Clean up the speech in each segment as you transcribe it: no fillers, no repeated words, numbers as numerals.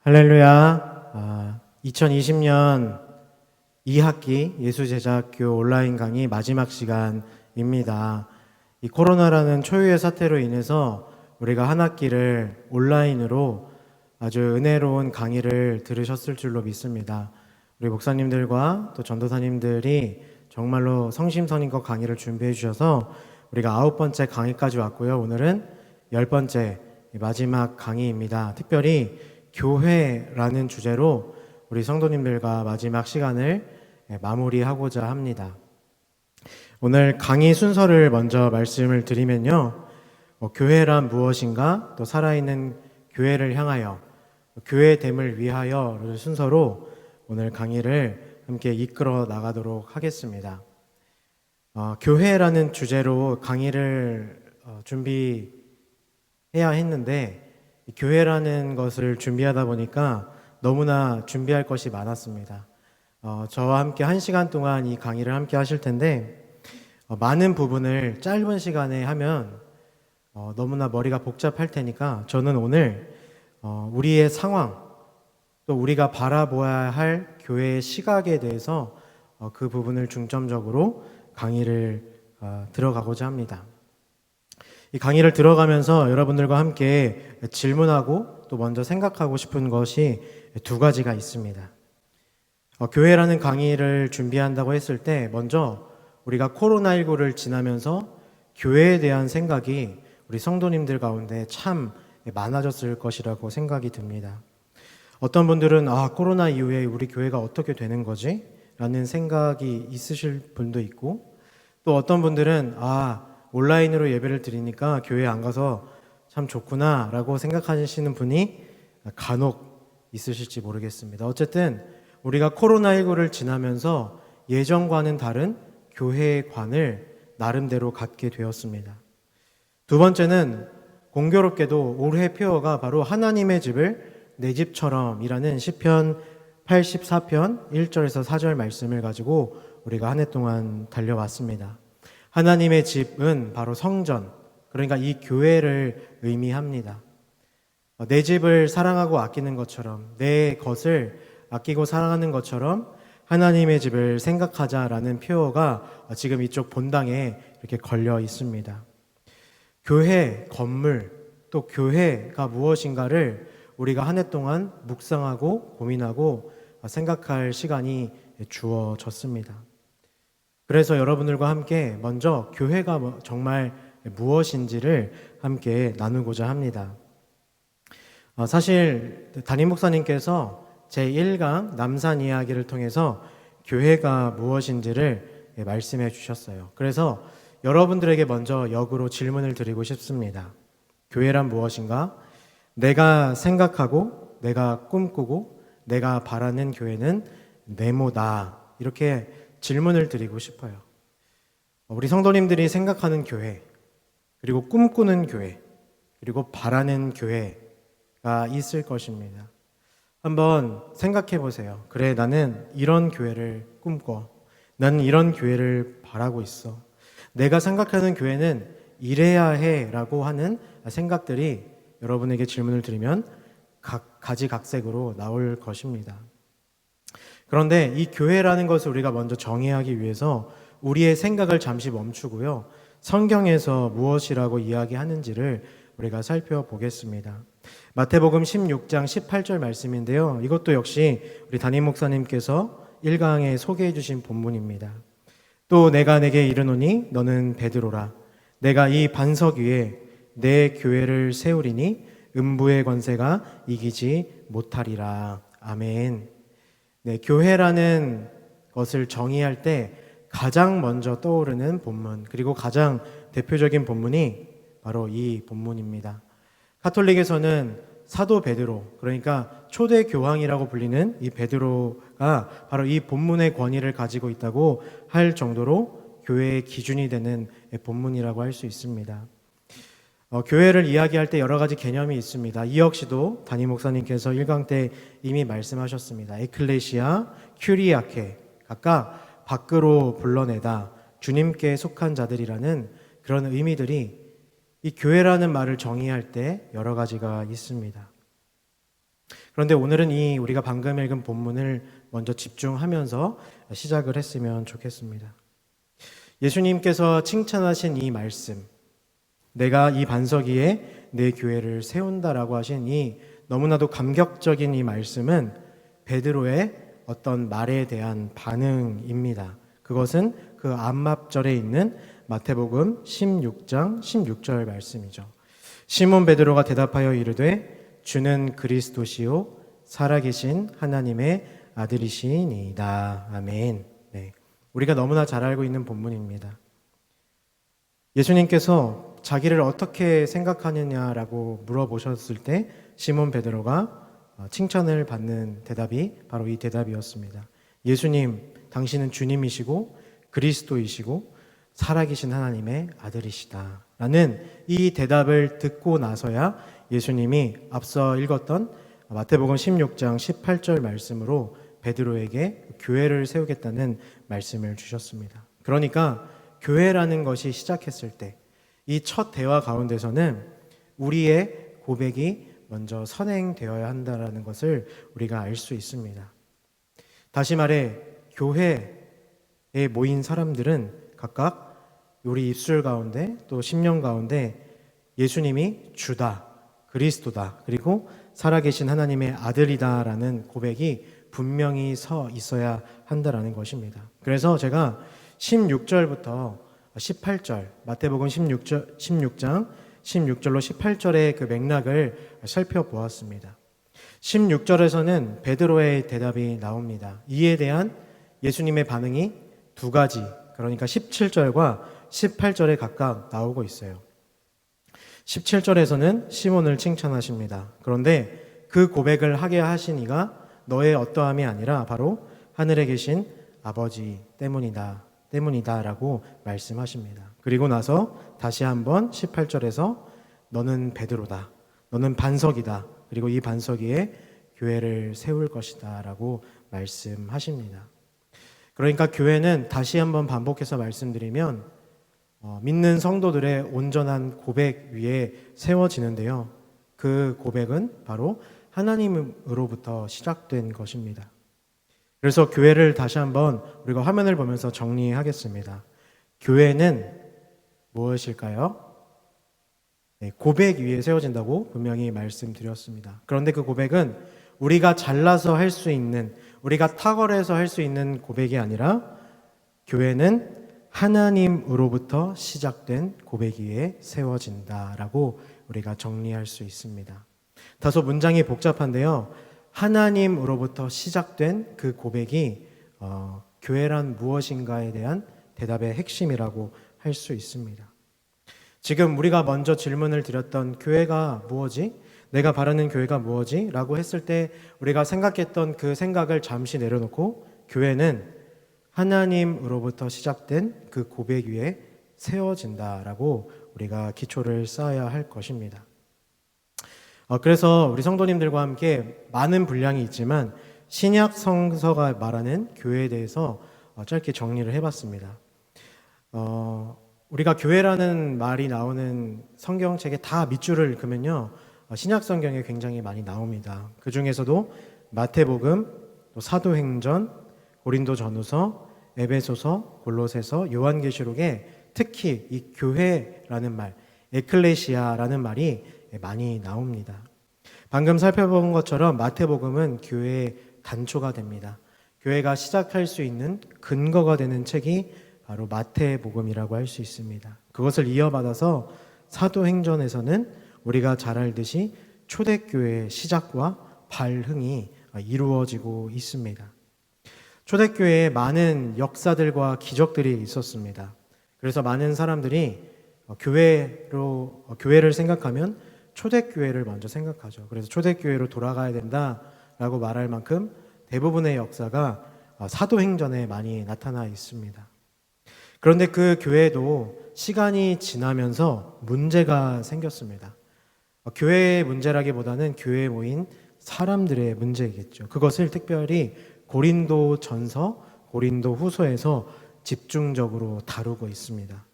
할렐루야. 2020년 2학기 예수제자학교 온라인 강의 마지막 시간입니다. 이 코로나라는 초유의 사태로 인해서 우리가 한 학기를 온라인으로 아주 은혜로운 강의를 들으셨을 줄로 믿습니다. 우리 목사님들과 또 전도사님들이 정말로 성심성의껏 강의를 준비해 주셔서 우리가 9번째 강의까지 왔고요. 오늘은 10번째 마지막 강의입니다. 특별히 교회라는 주제로 우리 성도님들과 마지막 시간을 마무리하고자 합니다. 오늘 강의 순서를 먼저 말씀을 드리면요. 교회란 무엇인가, 또 살아있는 교회를 향하여, 교회됨을 위하여를 순서로 오늘 강의를 함께 이끌어 나가도록 하겠습니다. 교회라는 주제로 강의를 준비해야 했는데 교회라는 것을 준비하다 보니까 너무나 준비할 것이 많았습니다. 저와 함께 1시간 동안 이 강의를 함께 하실 텐데 많은 부분을 짧은 시간에 하면 너무나 머리가 복잡할 테니까 저는 오늘 우리의 상황, 또 우리가 바라보아야 할 교회의 시각에 대해서 그 부분을 중점적으로 강의를 들어가고자 합니다. 이 강의를 들어가면서 여러분들과 함께 질문하고 또 먼저 생각하고 싶은 것이 두 가지가 있습니다. 교회라는 강의를 준비한다고 했을 때 먼저 우리가 코로나19를 지나면서 교회에 대한 생각이 우리 성도님들 가운데 많아졌을 것이라고 생각이 듭니다. 어떤 분들은 코로나 이후에 우리 교회가 어떻게 되는 거지? 라는 생각이 있으실 분도 있고, 또 어떤 분들은 온라인으로 예배를 드리니까 교회 안 가서 참 좋구나 라고 생각하시는 분이 간혹 있으실지 모르겠습니다. 어쨌든 우리가 코로나19를 지나면서 예전과는 다른 교회의 관을 나름대로 갖게 되었습니다. 두 번째는 공교롭게도 올해 표어가 바로 하나님의 집을 내 집처럼 이라는 시편 84편 1절에서 4절 말씀을 가지고 우리가 한 해 동안 달려왔습니다. 하나님의 집은 바로 성전, 그러니까 이 교회를 의미합니다. 내 집을 사랑하고 아끼는 것처럼, 내 것을 아끼고 사랑하는 것처럼 하나님의 집을 생각하자라는 표어가 지금 이쪽 본당에 이렇게 걸려 있습니다. 교회, 건물, 또 교회가 무엇인가를 우리가 한 해 동안 묵상하고 고민하고 생각할 시간이 주어졌습니다. 그래서 여러분들과 함께 먼저 교회가 정말 무엇인지를 함께 나누고자 합니다. 사실 담임 목사님께서 제1강 남산 이야기를 통해서 교회가 무엇인지를 말씀해 주셨어요. 그래서 여러분들에게 먼저 역으로 질문을 드리고 싶습니다. 교회란 무엇인가? 내가 생각하고 내가 꿈꾸고 내가 바라는 교회는 네모다. 이렇게 질문을 드리고 싶어요. 우리 성도님들이 생각하는 교회, 그리고 꿈꾸는 교회, 그리고 바라는 교회가 있을 것입니다. 한번 생각해 보세요. 그래, 나는 이런 교회를 꿈꿔. 나는 이런 교회를 바라고 있어. 내가 생각하는 교회는 이래야 해 라고 하는 생각들이 여러분에게 질문을 드리면 가지각색으로 나올 것입니다. 그런데 이 교회라는 것을 우리가 먼저 정의하기 위해서 우리의 생각을 잠시 멈추고요. 성경에서 무엇이라고 이야기하는지를 우리가 살펴보겠습니다. 마태복음 16장 18절 말씀인데요. 이것도 역시 우리 담임 목사님께서 1강에 소개해 주신 본문입니다. 또 내가 내게 이르노니 너는 베드로라. 내가 이 반석 위에 내 교회를 세우리니 음부의 권세가 이기지 못하리라. 아멘. 네, 교회라는 것을 정의할 때 가장 먼저 떠오르는 본문, 그리고 가장 대표적인 본문이 바로 이 본문입니다. 가톨릭에서는 사도 베드로, 그러니까 초대 교황이라고 불리는 이 베드로가 바로 이 본문의 권위를 가지고 있다고 할 정도로 교회의 기준이 되는 본문이라고 할 수 있습니다. 교회를 이야기할 때 여러 가지 개념이 있습니다. 이 역시도 담임 목사님께서 1강 때 이미 말씀하셨습니다. 에클레시아, 큐리아케, 각각 밖으로 불러내다, 주님께 속한 자들이라는 그런 의미들이 이 교회라는 말을 정의할 때 여러 가지가 있습니다. 그런데 오늘은 이 우리가 방금 읽은 본문을 먼저 집중하면서 시작을 했으면 좋겠습니다. 예수님께서 칭찬하신 이 말씀, 내가 이 반석 위에 내 교회를 세운다라고 하신 이 너무나도 감격적인 이 말씀은 베드로의 어떤 말에 대한 반응입니다. 그것은 그 앞맞절에 있는 마태복음 16장 16절 말씀이죠. 시몬 베드로가 대답하여 이르되 주는 그리스도시요 살아계신 하나님의 아들이시니이다. 아멘. 네. 우리가 너무나 잘 알고 있는 본문입니다. 예수님께서 자기를 어떻게 생각하느냐라고 물어보셨을 때 시몬 베드로가 칭찬을 받는 대답이 바로 이 대답이었습니다. 예수님, 당신은 주님이시고 그리스도이시고 살아계신 하나님의 아들이시다 라는 이 대답을 듣고 나서야 예수님이 앞서 읽었던 마태복음 16장 18절 말씀으로 베드로에게 교회를 세우겠다는 말씀을 주셨습니다. 그러니까 교회라는 것이 시작했을 때 이 첫 대화 가운데서는 우리의 고백이 먼저 선행되어야 한다는 것을 우리가 알 수 있습니다. 다시 말해 교회에 모인 사람들은 각각 우리 입술 가운데 또 심령 가운데 예수님이 주다, 그리스도다, 그리고 살아계신 하나님의 아들이다라는 고백이 분명히 서 있어야 한다라는 것입니다. 그래서 제가 16절부터 18절, 마태복음 16장 16절로 18절의 그 맥락을 살펴보았습니다. 16절에서는 베드로의 대답이 나옵니다. 이에 대한 예수님의 반응이 두 가지, 그러니까 17절과 18절에 각각 나오고 있어요. 17절에서는 시몬을 칭찬하십니다. 그런데 그 고백을 하게 하신 이가 너의 어떠함이 아니라 바로 하늘에 계신 아버지 때문이다라고 말씀하십니다. 그리고 나서 다시 한번 18절에서 너는 베드로다, 너는 반석이다, 그리고 이 반석 위에 교회를 세울 것이다 라고 말씀하십니다. 그러니까 교회는 다시 한번 반복해서 말씀드리면 믿는 성도들의 온전한 고백 위에 세워지는데요. 그 고백은 바로 하나님으로부터 시작된 것입니다. 그래서 교회를 다시 한번 우리가 화면을 보면서 정리하겠습니다. 교회는 무엇일까요? 네, 고백 위에 세워진다고 분명히 말씀드렸습니다. 그런데 그 고백은 우리가 잘나서 할 수 있는, 우리가 탁월해서 할 수 있는 고백이 아니라 교회는 하나님으로부터 시작된 고백 위에 세워진다라고 우리가 정리할 수 있습니다. 다소 문장이 복잡한데요. 하나님으로부터 시작된 그 고백이 교회란 무엇인가에 대한 대답의 핵심이라고 할 수 있습니다. 지금 우리가 먼저 질문을 드렸던 교회가 무엇이? 내가 바라는 교회가 무엇이? 라고 했을 때 우리가 생각했던 그 생각을 잠시 내려놓고 교회는 하나님으로부터 시작된 그 고백 위에 세워진다라고 우리가 기초를 쌓아야 할 것입니다. 그래서 우리 성도님들과 함께 많은 분량이 있지만 신약 성서가 말하는 교회에 대해서 짧게 정리를 해봤습니다. 우리가 교회라는 말이 나오는 성경책에 다 밑줄을 긋으면요, 신약 성경에 굉장히 많이 나옵니다. 그 중에서도 마태복음, 또 사도행전, 고린도전후서, 에베소서, 골로새서, 요한계시록에 특히 이 교회라는 말, 에클레시아라는 말이 많이 나옵니다. 방금 살펴본 것처럼 마태복음은 교회의 단초가 됩니다. 교회가 시작할 수 있는 근거가 되는 책이 바로 마태복음이라고 할 수 있습니다. 그것을 이어받아서 사도행전에서는 우리가 잘 알듯이 초대교회의 시작과 발흥이 이루어지고 있습니다. 초대교회에 많은 역사들과 기적들이 있었습니다. 그래서 많은 사람들이 교회를 생각하면 초대교회를 먼저 생각하죠. 그래서 초대교회로 돌아가야 된다라고 말할 만큼 대부분의 역사가 사도행전에 많이 나타나 있습니다. 그런데 그 교회도 시간이 지나면서 문제가 생겼습니다. 교회의 문제라기보다는 교회에 모인 사람들의 문제겠죠. 그것을 특별히 고린도전서, 고린도후서에서 집중적으로 다루고 있습니다.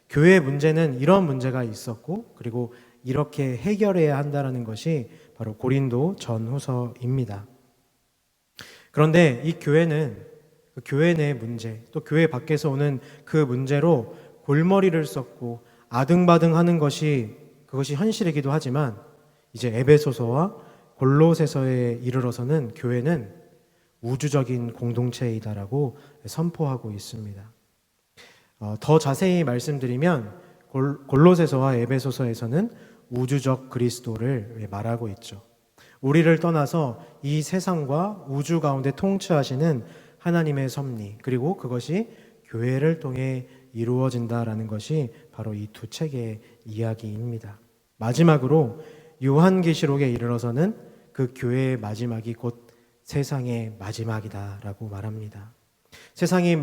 교회의 문제는 이런 문제가 있었고, 그리고 이렇게 해결해야 한다는 것이 바로 고린도 전후서입니다. 그런데 이 교회는 그 교회 내 문제, 또 교회 밖에서 오는 그 문제로 골머리를 썩고 아등바등하는 그것이 현실이기도 하지만 이제 에베소서와 골로새서에 이르러서는 교회는 우주적인 공동체이다라고 선포하고 있습니다. 더 자세히 말씀드리면 골로새서와 에베소서에서는 우주적 그리스도를 말하고 있죠. 우리를 떠나서 이 세상과 우주 가운데 통치하시는 하나님의 섭리, 그리고 그것이 교회를 통해 이루어진다라는 것이 바로 이 두 책의 이야기입니다. 마지막으로 요한계시록에 이르러서는 그 교회의 마지막이 곧 세상의 마지막이다라고 말합니다. 세상이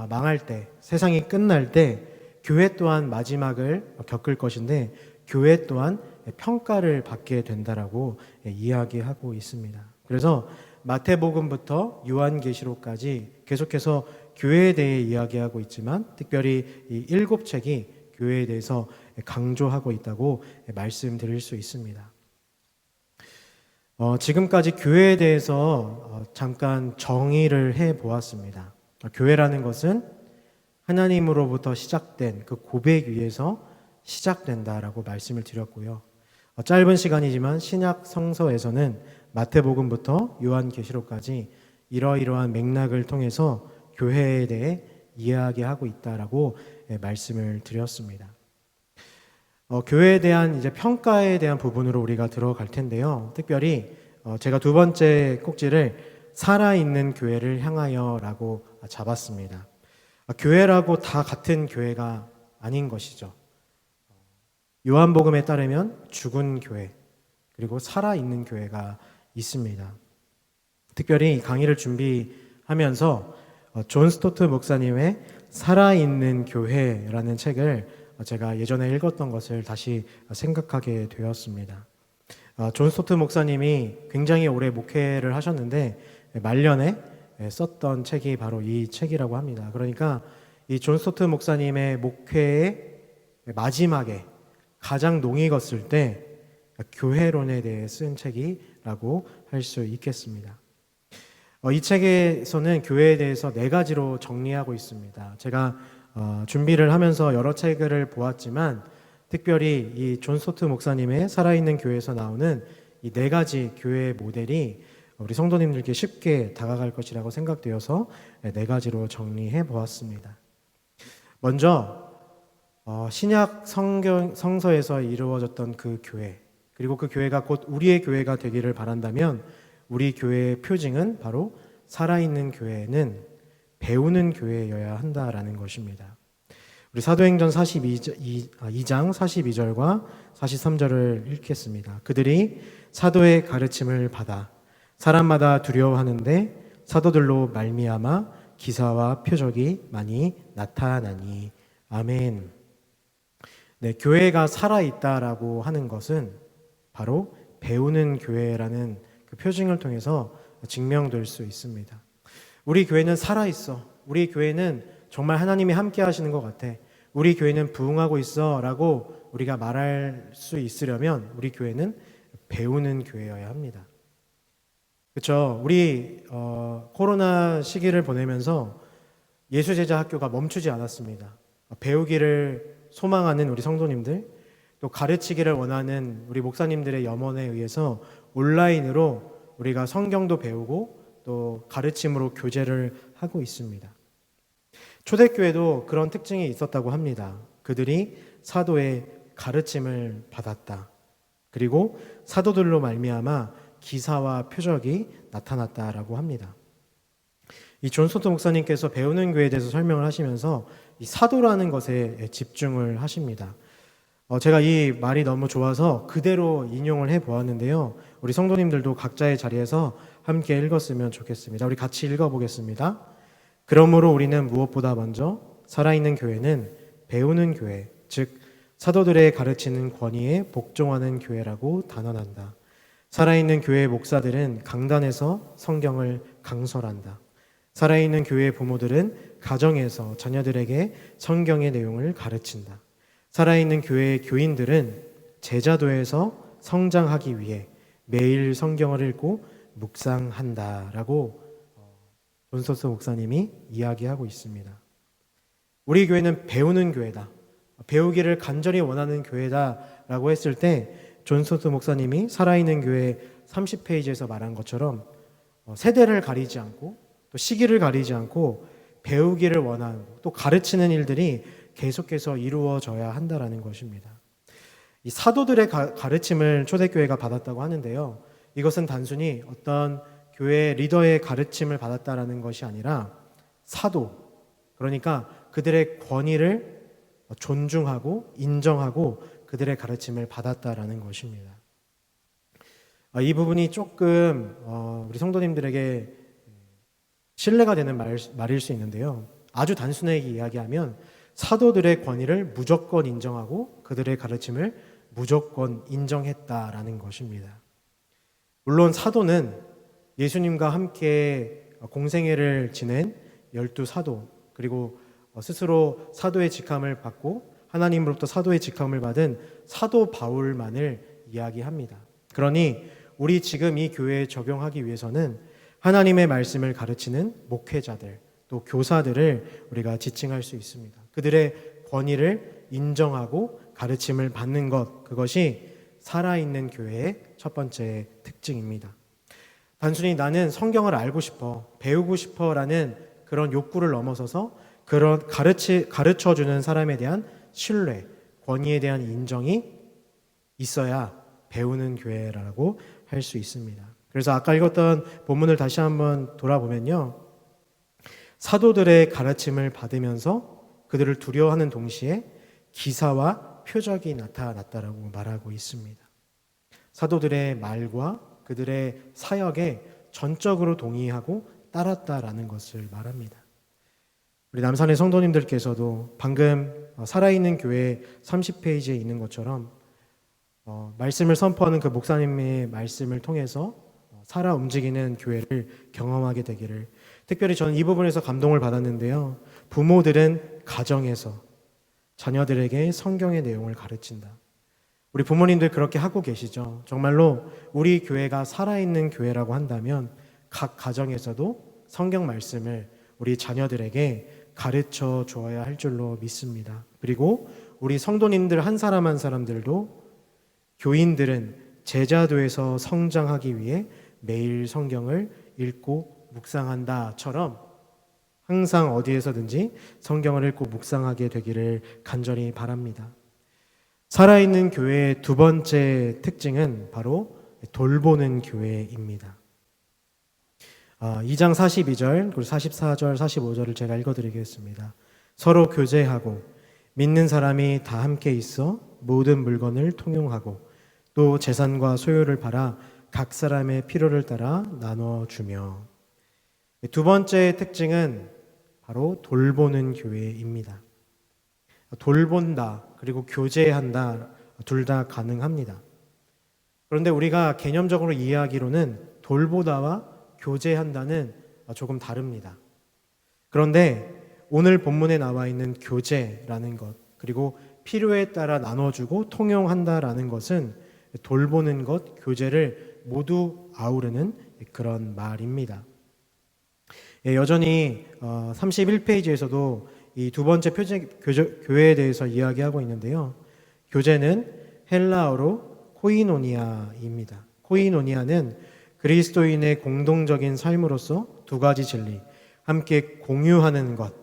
망할 때, 세상이 끝날 때 교회 또한 마지막을 겪을 것인데 교회 또한 평가를 받게 된다라고 이야기하고 있습니다. 그래서 마태복음부터 요한계시록까지 계속해서 교회에 대해 이야기하고 있지만 특별히 이 7책이 교회에 대해서 강조하고 있다고 말씀드릴 수 있습니다. 지금까지 교회에 대해서 잠깐 정의를 해 보았습니다. 교회라는 것은 하나님으로부터 시작된 그 고백 위에서 시작된다라고 말씀을 드렸고요. 짧은 시간이지만 신약 성서에서는 마태복음부터 요한계시록까지 이러이러한 맥락을 통해서 교회에 대해 이야기하고 있다라고 말씀을 드렸습니다. 교회에 대한 이제 평가에 대한 부분으로 우리가 들어갈 텐데요. 특별히 제가 두 번째 꼭지를 살아있는 교회를 향하여라고 잡았습니다. 교회라고 다 같은 교회가 아닌 것이죠. 요한복음에 따르면 죽은 교회, 그리고 살아있는 교회가 있습니다. 특별히 이 강의를 준비하면서 존 스토트 목사님의 살아있는 교회라는 책을 제가 예전에 읽었던 것을 다시 생각하게 되었습니다. 존 스토트 목사님이 굉장히 오래 목회를 하셨는데 말년에 썼던 책이 바로 이 책이라고 합니다. 그러니까 이 존 스토트 목사님의 목회의 마지막에 가장 농이 걷을 때 교회론에 대해 쓴 책이라고 할 수 있겠습니다. 이 책에서는 교회에 대해서 4가지로 정리하고 있습니다. 제가 준비를 하면서 여러 책을 보았지만 특별히 이 존 스토트 목사님의 살아있는 교회에서 나오는 이 4가지 교회의 모델이 우리 성도님들께 쉽게 다가갈 것이라고 생각되어서 4가지로 정리해 보았습니다. 먼저 신약 성서에서 이루어졌던 그 교회, 그리고 그 교회가 곧 우리의 교회가 되기를 바란다면 우리 교회의 표징은 바로 살아있는 교회는 배우는 교회여야 한다라는 것입니다. 우리 사도행전 2장 42절과 43절을 읽겠습니다. 그들이 사도의 가르침을 받아 사람마다 두려워하는데 사도들로 말미암아 기사와 표적이 많이 나타나니. 아멘. 네, 교회가 살아있다라고 하는 것은 바로 배우는 교회라는 그 표징을 통해서 증명될 수 있습니다. 우리 교회는 살아있어. 우리 교회는 정말 하나님이 함께 하시는 것 같아. 우리 교회는 부흥하고 있어 라고 우리가 말할 수 있으려면 우리 교회는 배우는 교회여야 합니다. 그렇죠? 우리 코로나 시기를 보내면서 예수제자 학교가 멈추지 않았습니다. 배우기를 소망하는 우리 성도님들, 또 가르치기를 원하는 우리 목사님들의 염원에 의해서 온라인으로 우리가 성경도 배우고 또 가르침으로 교제를 하고 있습니다. 초대교회도 그런 특징이 있었다고 합니다. 그들이 사도의 가르침을 받았다. 그리고 사도들로 말미암아 기사와 표적이 나타났다라고 합니다. 이 존 스토트 목사님께서 배우는 교회에 대해서 설명을 하시면서 이 사도라는 것에 집중을 하십니다. 제가 이 말이 너무 좋아서 그대로 인용을 해보았는데요. 우리 성도님들도 각자의 자리에서 함께 읽었으면 좋겠습니다. 우리 같이 읽어보겠습니다. 그러므로 우리는 무엇보다 먼저 살아있는 교회는 배우는 교회, 즉 사도들의 가르치는 권위에 복종하는 교회라고 단언한다. 살아있는 교회의 목사들은 강단에서 성경을 강설한다. 살아있는 교회의 부모들은 가정에서 자녀들에게 성경의 내용을 가르친다. 살아있는 교회의 교인들은 제자도에서 성장하기 위해 매일 성경을 읽고 묵상한다라고 존 스토트 목사님이 이야기하고 있습니다. 우리 교회는 배우는 교회다, 배우기를 간절히 원하는 교회다라고 했을 때 존 스토트 목사님이 살아있는 교회 30페이지에서 말한 것처럼 세대를 가리지 않고 또 시기를 가리지 않고 배우기를 원하는, 또 가르치는 일들이 계속해서 이루어져야 한다라는 것입니다. 이 사도들의 가르침을 초대교회가 받았다고 하는데요, 이것은 단순히 어떤 교회 리더의 가르침을 받았다라는 것이 아니라 사도, 그러니까 그들의 권위를 존중하고 인정하고 그들의 가르침을 받았다라는 것입니다. 이 부분이 조금 우리 성도님들에게 신뢰가 되는 말일 수 있는데요, 아주 단순하게 이야기하면 사도들의 권위를 무조건 인정하고 그들의 가르침을 무조건 인정했다라는 것입니다. 물론 사도는 예수님과 함께 공생애를 지낸 12사도, 그리고 스스로 사도의 직함을 받고 하나님으로부터 사도의 직함을 받은 사도 바울만을 이야기합니다. 그러니 우리 지금 이 교회에 적용하기 위해서는 하나님의 말씀을 가르치는 목회자들, 또 교사들을 우리가 지칭할 수 있습니다. 그들의 권위를 인정하고 가르침을 받는 것, 그것이 살아있는 교회의 첫 번째 특징입니다. 단순히 나는 성경을 알고 싶어, 배우고 싶어라는 그런 욕구를 넘어서서 그런 가르쳐주는 사람에 대한 신뢰, 권위에 대한 인정이 있어야 배우는 교회라고 할 수 있습니다. 그래서 아까 읽었던 본문을 다시 한번 돌아보면요, 사도들의 가르침을 받으면서 그들을 두려워하는 동시에 기사와 표적이 나타났다라고 말하고 있습니다. 사도들의 말과 그들의 사역에 전적으로 동의하고 따랐다라는 것을 말합니다. 우리 남산의 성도님들께서도 방금 살아있는 교회 30페이지에 있는 것처럼 말씀을 선포하는 그 목사님의 말씀을 통해서 살아 움직이는 교회를 경험하게 되기를, 특별히 저는 이 부분에서 감동을 받았는데요, 부모들은 가정에서 자녀들에게 성경의 내용을 가르친다. 우리 부모님들 그렇게 하고 계시죠? 정말로 우리 교회가 살아있는 교회라고 한다면 각 가정에서도 성경 말씀을 우리 자녀들에게 가르쳐 주어야 할 줄로 믿습니다. 그리고 우리 성도님들 한 사람 한 사람들도, 교인들은 제자도에서 성장하기 위해 매일 성경을 읽고 묵상한다처럼 항상 어디에서든지 성경을 읽고 묵상하게 되기를 간절히 바랍니다. 살아있는 교회의 두 번째 특징은 바로 돌보는 교회입니다. 2장 42절 그리고 44절 45절을 제가 읽어드리겠습니다. 서로 교제하고 믿는 사람이 다 함께 있어 모든 물건을 통용하고 또 재산과 소유를 팔아 각 사람의 필요를 따라 나눠주며. 두 번째 특징은 바로 돌보는 교회입니다. 돌본다 그리고 교제한다, 둘 다 가능합니다. 그런데 우리가 개념적으로 이해하기로는 돌보다와 교제한다는 조금 다릅니다. 그런데 오늘 본문에 나와 있는 교제라는 것, 그리고 필요에 따라 나눠주고 통용한다라는 것은 돌보는 것, 교제를 모두 아우르는 그런 말입니다. 여전히 31페이지에서도 이 두 번째 교회에 대해서 이야기하고 있는데요, 교제는 헬라어로 코이노니아입니다. 코이노니아는 그리스도인의 공동적인 삶으로서 두 가지 진리, 함께 공유하는 것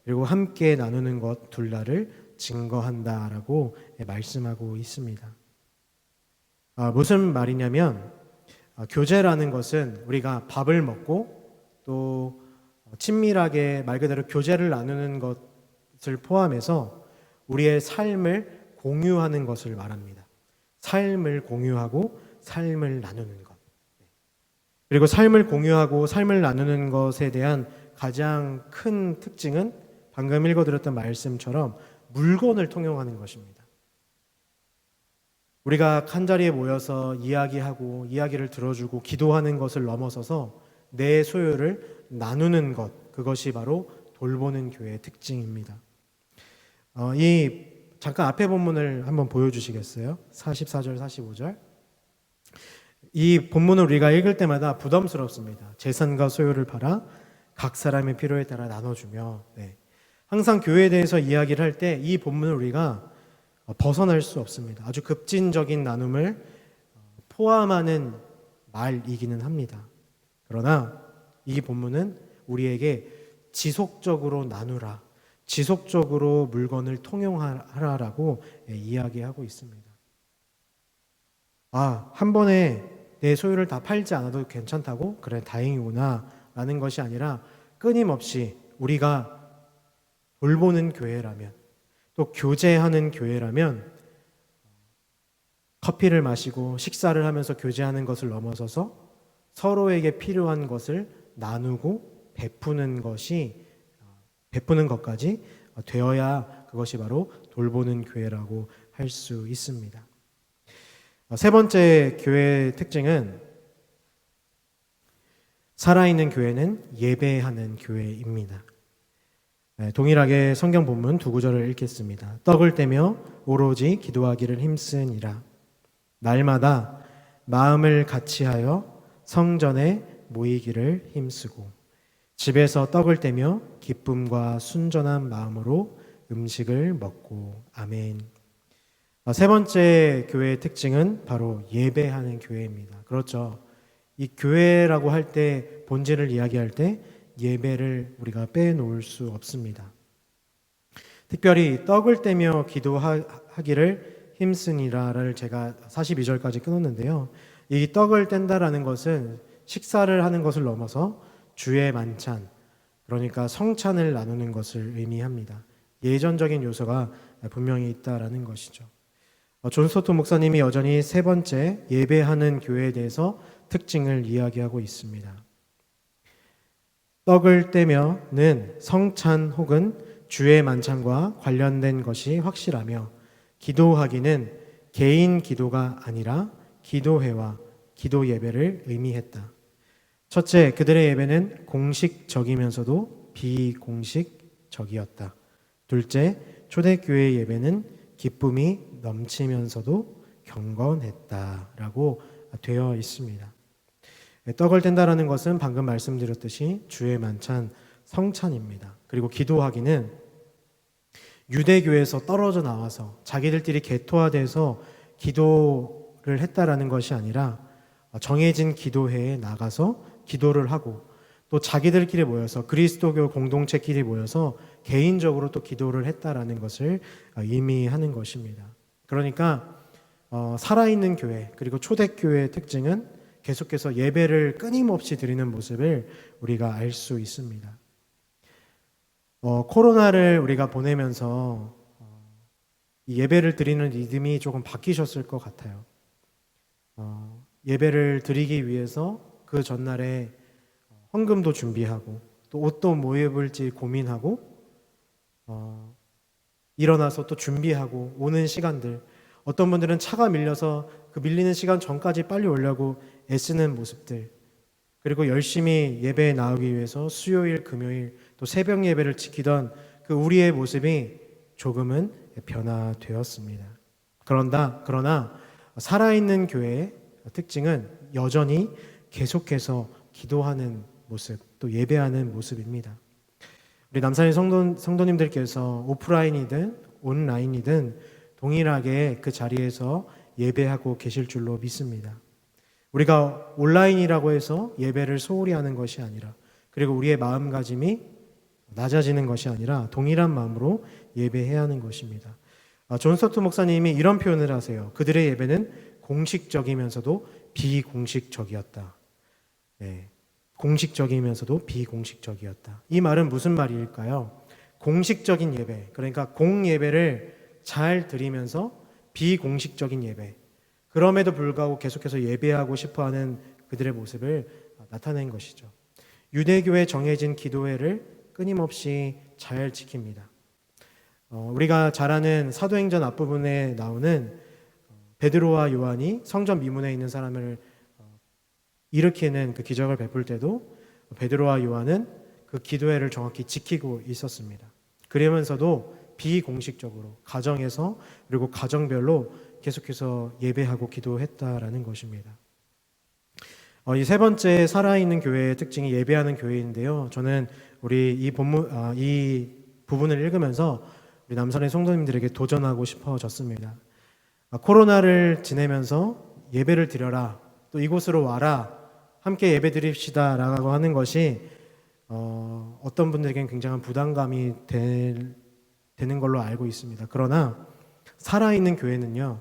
그리고 함께 나누는 것 둘 다를 증거한다라고 말씀하고 있습니다. 무슨 말이냐면 교제라는 것은 우리가 밥을 먹고 또 친밀하게 말 그대로 교제를 나누는 것을 포함해서 우리의 삶을 공유하는 것을 말합니다. 삶을 공유하고 삶을 나누는 것. 그리고 삶을 공유하고 삶을 나누는 것에 대한 가장 큰 특징은 방금 읽어드렸던 말씀처럼 물건을 통용하는 것입니다. 우리가 한자리에 모여서 이야기하고 이야기를 들어주고 기도하는 것을 넘어서서 내 소유를 나누는 것, 그것이 바로 돌보는 교회의 특징입니다. 잠깐 앞에 본문을 한번 보여주시겠어요? 44절, 45절. 이 본문을 우리가 읽을 때마다 부담스럽습니다. 재산과 소유를 팔아 각 사람의 필요에 따라 나눠주며, 네. 항상 교회에 대해서 이야기를 할 때 이 본문을 우리가 벗어날 수 없습니다. 아주 급진적인 나눔을 포함하는 말이기는 합니다. 그러나 이 본문은 우리에게 지속적으로 나누라, 지속적으로 물건을 통용하라라고 이야기하고 있습니다. 한 번에 내 소유를 다 팔지 않아도 괜찮다고? 그래, 다행이구나 라는 것이 아니라 끊임없이 우리가 돌보는 교회라면, 또 교제하는 교회라면 커피를 마시고 식사를 하면서 교제하는 것을 넘어서서 서로에게 필요한 것을 나누고 베푸는 것까지 되어야 그것이 바로 돌보는 교회라고 할 수 있습니다. 세 번째 교회의 특징은 살아있는 교회는 예배하는 교회입니다. 동일하게 성경 본문 두 구절을 읽겠습니다. 떡을 떼며 오로지 기도하기를 힘쓰니라. 날마다 마음을 같이하여 성전에 모이기를 힘쓰고 집에서 떡을 떼며 기쁨과 순전한 마음으로 음식을 먹고. 아멘. 세 번째 교회의 특징은 바로 예배하는 교회입니다. 그렇죠. 이 교회라고 할 때, 본질을 이야기할 때 예배를 우리가 빼놓을 수 없습니다. 특별히 떡을 떼며 기도하기를 힘쓰니라를 제가 42절까지 끊었는데요. 이 떡을 뗀다라는 것은 식사를 하는 것을 넘어서 주의 만찬, 그러니까 성찬을 나누는 것을 의미합니다. 예전적인 요소가 분명히 있다라는 것이죠. 존 스토트 목사님이 여전히 세 번째 예배하는 교회에 대해서 특징을 이야기하고 있습니다. 떡을 떼며는 성찬 혹은 주의 만찬과 관련된 것이 확실하며, 기도하기는 개인 기도가 아니라 기도회와 기도 예배를 의미했다. 첫째, 그들의 예배는 공식적이면서도 비공식적이었다. 둘째, 초대교회의 예배는 기쁨이 넘치면서도 경건했다라고 되어 있습니다. 떡을 뗀다라는 것은 방금 말씀드렸듯이 주의 만찬, 성찬입니다. 그리고 기도하기는 유대교에서 떨어져 나와서 자기들끼리 개토화돼서 기도를 했다라는 것이 아니라 정해진 기도회에 나가서 기도를 하고, 또 자기들끼리 모여서 그리스도교 공동체끼리 모여서 개인적으로 또 기도를 했다라는 것을 의미하는 것입니다. 그러니까 살아있는 교회, 그리고 초대교회의 특징은 계속해서 예배를 끊임없이 드리는 모습을 우리가 알 수 있습니다. 코로나를 우리가 보내면서 이 예배를 드리는 리듬이 조금 바뀌셨을 것 같아요. 예배를 드리기 위해서 그 전날에 헌금도 준비하고, 또 옷도 뭐 입을지 고민하고, 일어나서 또 준비하고 오는 시간들, 어떤 분들은 차가 밀려서 그 밀리는 시간 전까지 빨리 오려고 애쓰는 모습들, 그리고 열심히 예배에 나오기 위해서 수요일, 금요일 또 새벽 예배를 지키던 그 우리의 모습이 조금은 변화되었습니다. 그러나 살아있는 교회의 특징은 여전히 계속해서 기도하는 모습, 또 예배하는 모습입니다. 우리 남산의 성도님들께서 오프라인이든 온라인이든 동일하게 그 자리에서 예배하고 계실 줄로 믿습니다. 우리가 온라인이라고 해서 예배를 소홀히 하는 것이 아니라, 그리고 우리의 마음가짐이 낮아지는 것이 아니라 동일한 마음으로 예배해야 하는 것입니다. 존 스토트 목사님이 이런 표현을 하세요. 그들의 예배는 공식적이면서도 비공식적이었다. 네, 공식적이면서도 비공식적이었다. 이 말은 무슨 말일까요? 공식적인 예배, 그러니까 공예배를 잘 드리면서 비공식적인 예배, 그럼에도 불구하고 계속해서 예배하고 싶어하는 그들의 모습을 나타낸 것이죠. 유대교의 정해진 기도회를 끊임없이 잘 지킵니다. 우리가 잘 아는 사도행전 앞부분에 나오는 베드로와 요한이 성전 미문에 있는 사람을 일으키는 그 기적을 베풀 때도 베드로와 요한은 그 기도회를 정확히 지키고 있었습니다. 그러면서도 비공식적으로 가정에서, 그리고 가정별로 계속해서 예배하고 기도했다라는 것입니다. 이 세 번째 살아있는 교회의 특징이 예배하는 교회인데요. 저는 우리 이 부분을 읽으면서 우리 남산의 성도님들에게 도전하고 싶어졌습니다. 코로나를 지내면서 예배를 드려라, 또 이곳으로 와라, 함께 예배 드립시다라고 하는 것이 어떤 분들에게는 굉장한 부담감이 되는 걸로 알고 있습니다. 그러나 살아있는 교회는요,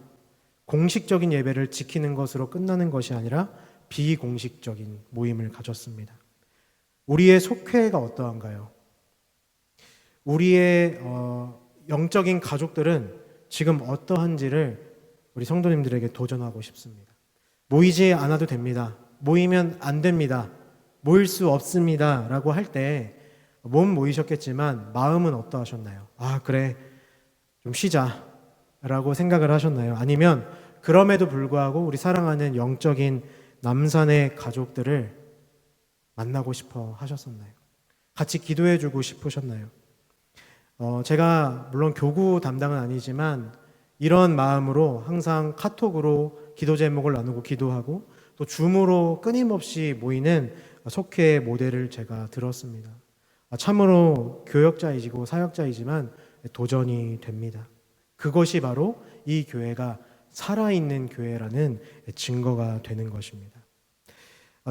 공식적인 예배를 지키는 것으로 끝나는 것이 아니라 비공식적인 모임을 가졌습니다. 우리의 속회가 어떠한가요? 우리의 영적인 가족들은 지금 어떠한지를 우리 성도님들에게 도전하고 싶습니다. 모이지 않아도 됩니다. 모이면 안 됩니다. 모일 수 없습니다. 라고 할 때 몸 모이셨겠지만 마음은 어떠하셨나요? 아, 그래, 좀 쉬자 라고 생각을 하셨나요? 아니면 그럼에도 불구하고 우리 사랑하는 영적인 남산의 가족들을 만나고 싶어 하셨었나요? 같이 기도해 주고 싶으셨나요? 제가 물론 교구 담당은 아니지만 이런 마음으로 항상 카톡으로 기도 제목을 나누고 기도하고 또 줌으로 끊임없이 모이는 속회 모델을 제가 들었습니다. 참으로 교역자이고 사역자이지만 도전이 됩니다. 그것이 바로 이 교회가 살아있는 교회라는 증거가 되는 것입니다.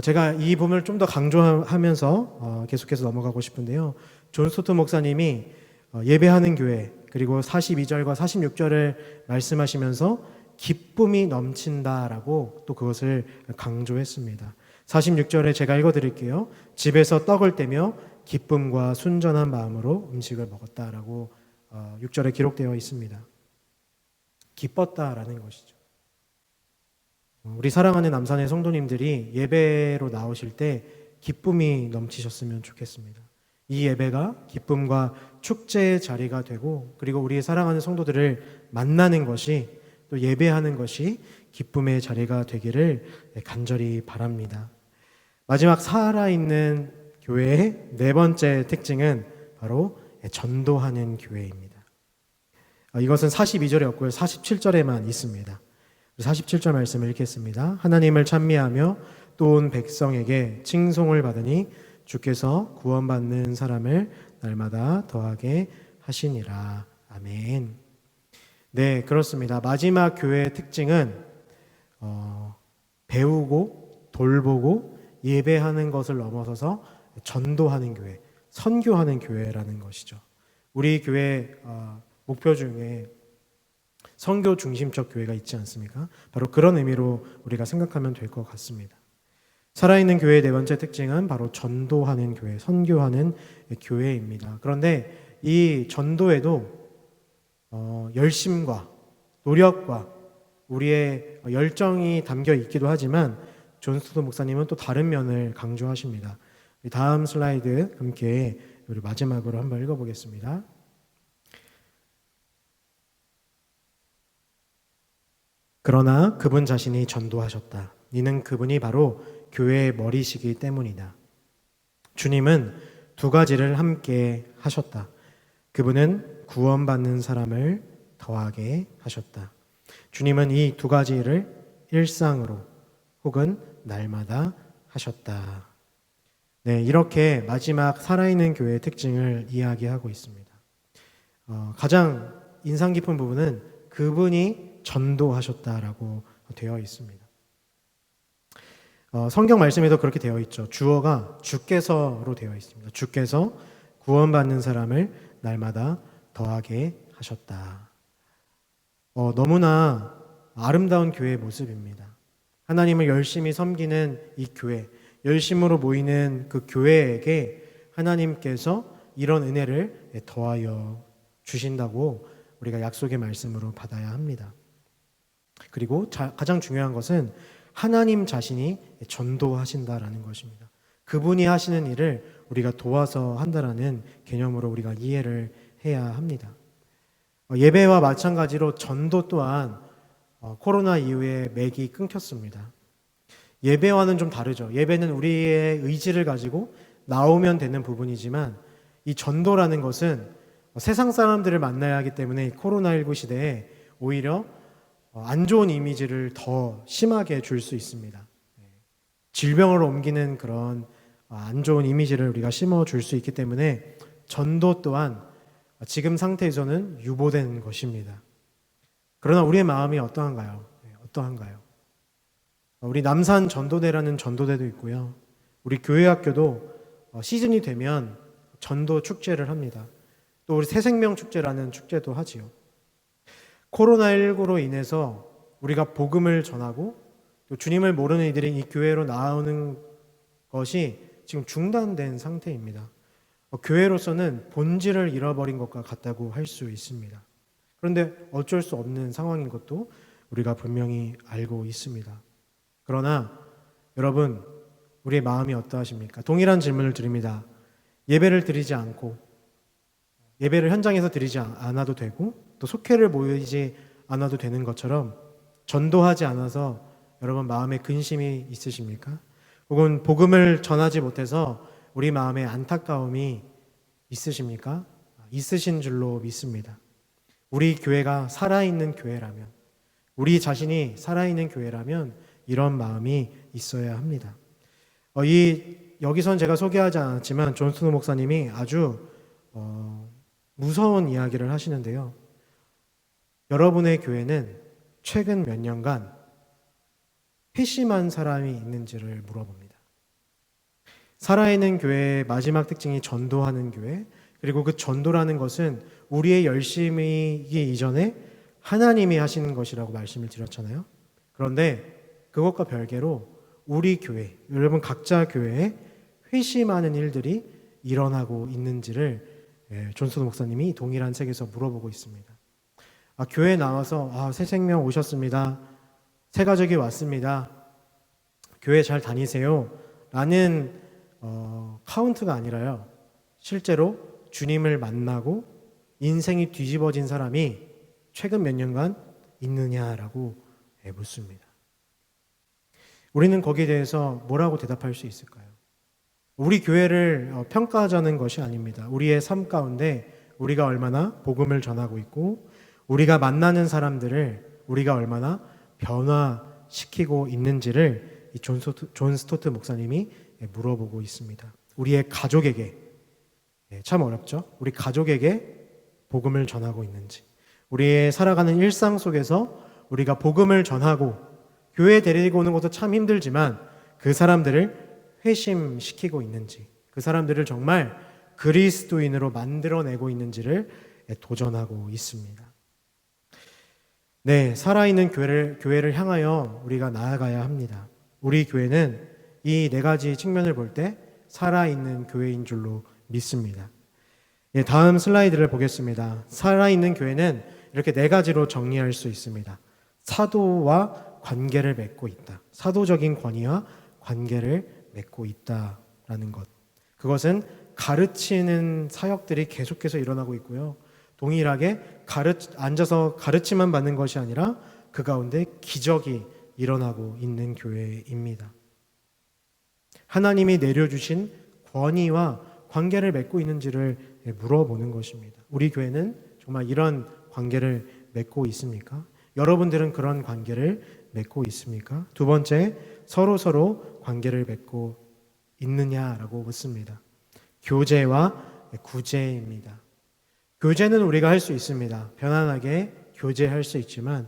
제가 이 부분을 좀 더 강조하면서 계속해서 넘어가고 싶은데요. 존 스토트 목사님이 예배하는 교회 그리고 42절과 46절을 말씀하시면서 기쁨이 넘친다라고 또 그것을 강조했습니다. 46절에 제가 읽어드릴게요. 집에서 떡을 떼며 기쁨과 순전한 마음으로 음식을 먹었다라고 6절에 기록되어 있습니다. 기뻤다라는 것이죠. 우리 사랑하는 남산의 성도님들이 예배로 나오실 때 기쁨이 넘치셨으면 좋겠습니다. 이 예배가 기쁨과 축제의 자리가 되고 그리고 우리 사랑하는 성도들을 만나는 것이 또 예배하는 것이 기쁨의 자리가 되기를 간절히 바랍니다. 마지막 살아있는 교회의 네 번째 특징은 바로 전도하는 교회입니다. 이것은 42절에 없고요. 47절에만 있습니다. 47절 말씀을 읽겠습니다. 하나님을 찬미하며 또 온 백성에게 칭송을 받으니 주께서 구원받는 사람을 날마다 더하게 하시니라. 아멘. 네, 그렇습니다. 마지막 교회의 특징은 배우고 돌보고 예배하는 것을 넘어서서 전도하는 교회, 선교하는 교회라는 것이죠. 우리 교회 목표 중에 선교 중심적 교회가 있지 않습니까? 바로 그런 의미로 우리가 생각하면 될 것 같습니다. 살아있는 교회의 네 번째 특징은 바로 전도하는 교회, 선교하는 교회입니다. 그런데 이 전도에도 열심과 노력과 우리의 열정이 담겨 있기도 하지만 존 스토트 목사님은 또 다른 면을 강조하십니다. 다음 슬라이드 함께 우리 마지막으로 한번 읽어보겠습니다. 그러나 그분 자신이 전도하셨다. 이는 그분이 바로 교회의 머리시기 때문이다. 주님은 두 가지를 함께 하셨다. 그분은 구원받는 사람을 더하게 하셨다. 주님은 이 두 가지를 일상으로 혹은 날마다 하셨다. 네, 이렇게 마지막 살아있는 교회의 특징을 이야기하고 있습니다. 가장 인상 깊은 부분은 그분이 전도하셨다라고 되어 있습니다. 성경 말씀에도 그렇게 되어 있죠. 주어가 주께서로 되어 있습니다. 주께서 구원받는 사람을 날마다 더하게 하셨다. 너무나 아름다운 교회의 모습입니다. 하나님을 열심히 섬기는 이 교회, 열심으로 모이는 그 교회에게 하나님께서 이런 은혜를 더하여 주신다고 우리가 약속의 말씀으로 받아야 합니다. 그리고 가장 중요한 것은 하나님 자신이 전도하신다라는 것입니다. 그분이 하시는 일을 우리가 도와서 한다라는 개념으로 우리가 이해를 해야 합니다. 예배와 마찬가지로 전도 또한 코로나 이후에 맥이 끊겼습니다. 예배와는 좀 다르죠. 예배는 우리의 의지를 가지고 나오면 되는 부분이지만 이 전도라는 것은 세상 사람들을 만나야 하기 때문에 코로나19 시대에 오히려 안 좋은 이미지를 더 심하게 줄 수 있습니다. 질병으로 옮기는 그런 안 좋은 이미지를 우리가 심어줄 수 있기 때문에 전도 또한 지금 상태에서는 유보되는 것입니다. 그러나 우리의 마음이 어떠한가요? 어떠한가요? 우리 남산 전도대라는 전도대도 있고요. 우리 교회 학교도 시즌이 되면 전도 축제를 합니다. 또 우리 새생명 축제라는 축제도 하지요. 코로나19로 인해서 우리가 복음을 전하고 또 주님을 모르는 이들이 이 교회로 나오는 것이 지금 중단된 상태입니다. 교회로서는 본질을 잃어버린 것과 같다고 할 수 있습니다. 그런데 어쩔 수 없는 상황인 것도 우리가 분명히 알고 있습니다. 그러나 여러분, 우리의 마음이 어떠하십니까? 동일한 질문을 드립니다. 예배를 드리지 않고 예배를 현장에서 드리지 않아도 되고 또 속회를 모이지 않아도 되는 것처럼 전도하지 않아서 여러분 마음에 근심이 있으십니까? 혹은 복음을 전하지 못해서 우리 마음에 안타까움이 있으십니까? 있으신 줄로 믿습니다. 우리 교회가 살아있는 교회라면, 우리 자신이 살아있는 교회라면 이런 마음이 있어야 합니다. 여기선 제가 소개하지 않았지만 존 스노우 목사님이 아주 무서운 이야기를 하시는데요. 여러분의 교회는 최근 몇 년간 회심한 사람이 있는지를 물어봅니다. 살아있는 교회의 마지막 특징이 전도하는 교회, 그리고 그 전도라는 것은 우리의 열심이기 이전에 하나님이 하시는 것이라고 말씀을 드렸잖아요. 그런데 그것과 별개로 우리 교회, 여러분 각자 교회에 회심하는 일들이 일어나고 있는지를 존슨 목사님이 동일한 책에서 물어보고 있습니다. 교회에 나와서 새생명 오셨습니다. 새 가족이 왔습니다. 교회 잘 다니세요. 라는 카운트가 아니라요. 실제로 주님을 만나고 인생이 뒤집어진 사람이 최근 몇 년간 있느냐라고 묻습니다. 우리는 거기에 대해서 뭐라고 대답할 수 있을까요? 우리 교회를 평가하자는 것이 아닙니다. 우리의 삶 가운데 우리가 얼마나 복음을 전하고 있고 우리가 만나는 사람들을 우리가 얼마나 변화시키고 있는지를 존 스토트 목사님이 물어보고 있습니다. 우리의 가족에게, 참 어렵죠? 우리 가족에게 복음을 전하고 있는지, 우리의 살아가는 일상 속에서 우리가 복음을 전하고 교회에 데리고 오는 것도 참 힘들지만 그 사람들을 회심시키고 있는지, 그 사람들을 정말 그리스도인으로 만들어내고 있는지를 도전하고 있습니다. 네, 살아있는 교회를 향하여 우리가 나아가야 합니다. 우리 교회는 이 네 가지 측면을 볼 때 살아있는 교회인 줄로 믿습니다. 다음 슬라이드를 보겠습니다. 살아있는 교회는 이렇게 네 가지로 정리할 수 있습니다. 사도와 관계를 맺고 있다. 사도적인 권위와 관계를 맺고 있다라는 것. 그것은 가르치는 사역들이 계속해서 일어나고 있고요. 동일하게 앉아서 가르침만 받는 것이 아니라 그 가운데 기적이 일어나고 있는 교회입니다. 하나님이 내려주신 권위와 관계를 맺고 있는지를 물어보는 것입니다. 우리 교회는 정말 이런 관계를 맺고 있습니까? 여러분들은 그런 관계를 맺고 있습니까? 두 번째, 서로 관계를 맺고 있느냐라고 묻습니다. 교제와 구제입니다. 교제는 우리가 할 수 있습니다. 편안하게 교제할 수 있지만